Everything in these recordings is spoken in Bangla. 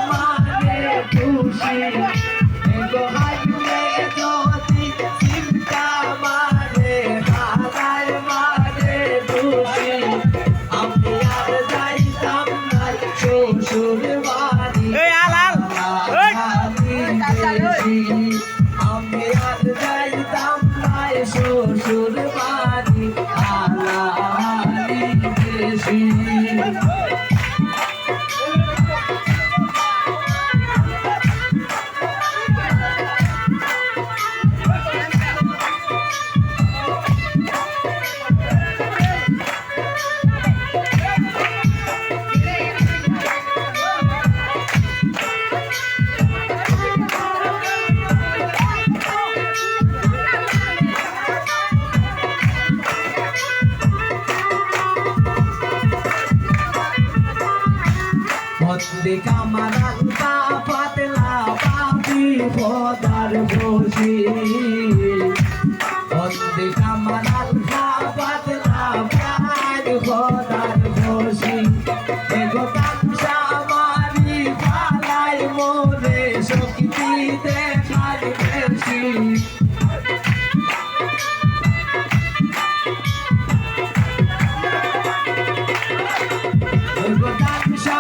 মানে খুশি এগো হাইলে যদি চিন্তা মানে হারায় মানে খুশি আমি আর যাইতাম না শ্বশুর বাড়ি আমি আর যাইতাম না শ্বশুর বাড়ি আলালি দেশি বন্দে কামারাল কা পাতলা পাপি খোদার বসি বন্দে কামারাল কা পাতলা প্রাণ খোদার বসি এগো কামসা মারি পালাই মোরে শক্তি দেখার বেশি এগো কামসা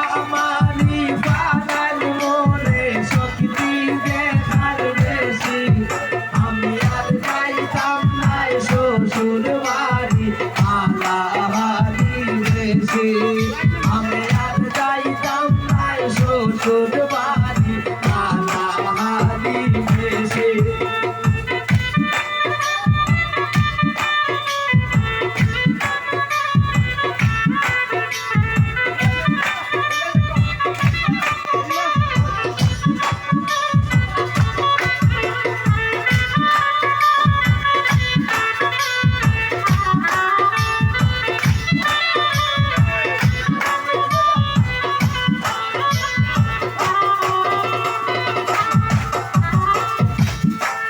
আমি আর যাইতাম না শ্বশুর বাড়ি আলালি দেশে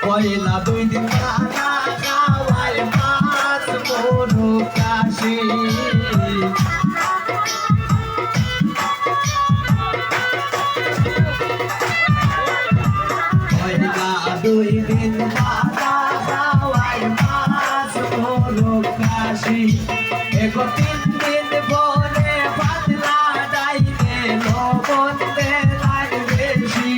পয়লা দুই দিন খানা খাওয়ায় মাছ মরু কাশি পয়লা দুই দিন খানা খাওয়ায় মাছ মরু কাশি এগো তিন দিন পরে পাতলা ডাইনে লবণ দেয় বেশি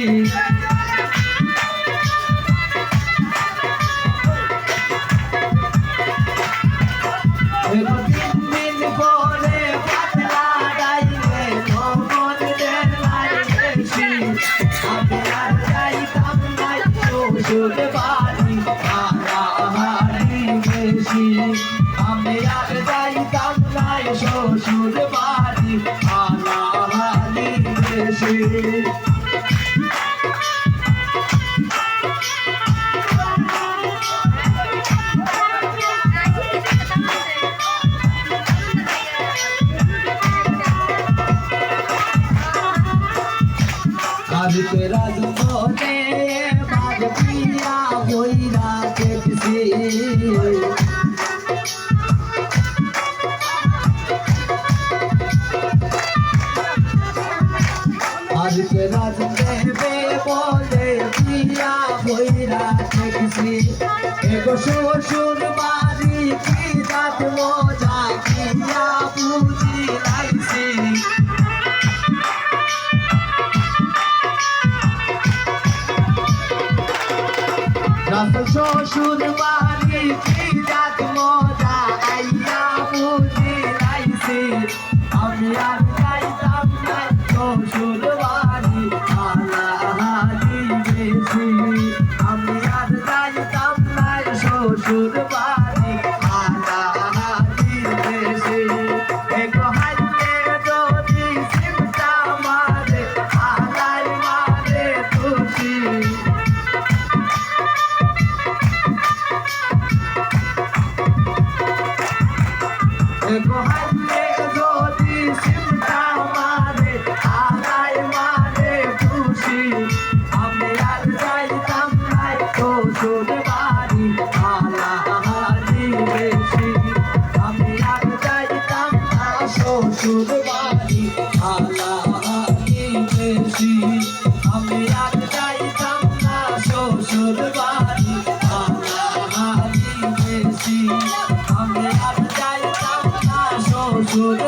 শ্বশুর বাড়ি আলালি দেশি আমি আর যাইতাম না শ্বশুর বাড়ি আলালি দেশি আজকে রাজমনে বাজ পিয়া হইরা দেখছি আজকে রাজদেবে বলে পিয়া হইরা দেখছি এগো শ্বশুর বাড়ি কি জাত মজা কিয়া বুঝি লাইছি শ্বশুর বাড়ি কি জাত মজা আইয়া বুঝি লাইছি আমি আর যাইতাম না শ্বশুর বাড়ি আলালি দেশি আমি আর যাইতাম না শ্বশুর বাড়ি আলালি দেশি এগো হাইলে যদি চিন্তা মারে আলাই মারে খুশি এগো হাইলে যদি চিন্তা মারে আলাই মারে বেশি আমি আর যাইতাম না শ্বশুর বাড়ি হারাহারি বেশি আমি আর যাইতাম না শ্বশুর